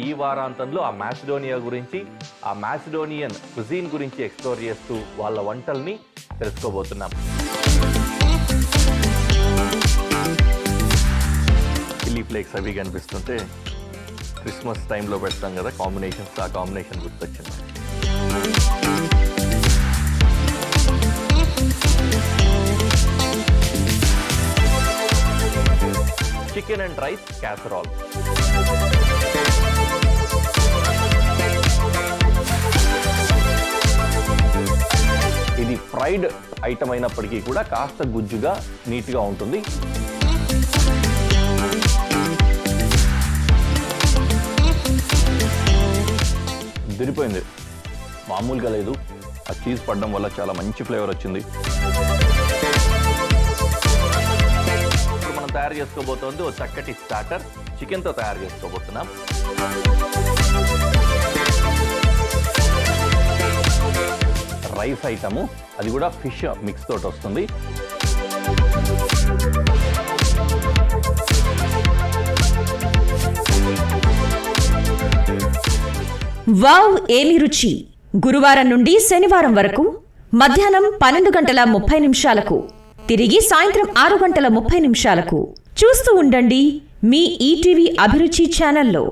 ఈ వారాంతంలో ఆ మాసిడోనియా గురించి, ఆ మాసిడోనియన్ కుజీన్ గురించి ఎక్స్ప్లోర్ చేస్తూ వాళ్ళ వంటల్ని తెలుసుకోబోతున్నాం. చిల్లీ ఫ్లేక్స్ అవి కనిపిస్తుంటే క్రిస్మస్ టైంలో పెడతాం కదా కాంబినేషన్స్, ఆ కాంబినేషన్ గుర్తొచ్చింది. Chicken and rice casserole. ఇది ఫ్రైడ్ ఐటమ్ అయినప్పటికీ కూడా కాస్త గుజ్జుగా నీట్గా ఉంటుంది. దిరిపోయింది, మామూలుగా లేదు. ఆ చీజ్ పడడం వల్ల చాలా మంచి ఫ్లేవర్ వచ్చింది. ఇప్పుడు మనం తయారు చేసుకోబోతోంది ఓ చక్కటి స్టార్టర్. చికెన్తో తయారు చేసుకోబోతున్నాం. రైస్ ఐటము, అది కూడా ఫిష్ మిక్స్ తోటి వస్తుంది. వావ్ ఏమి రుచి! గురువారం నుండి శనివారం వరకు మధ్యాహ్నం 12:30 తిరిగి సాయంత్రం 6:30 చూస్తూ ఉండండి మీ ఈటీవీ అభిరుచి ఛానల్లో.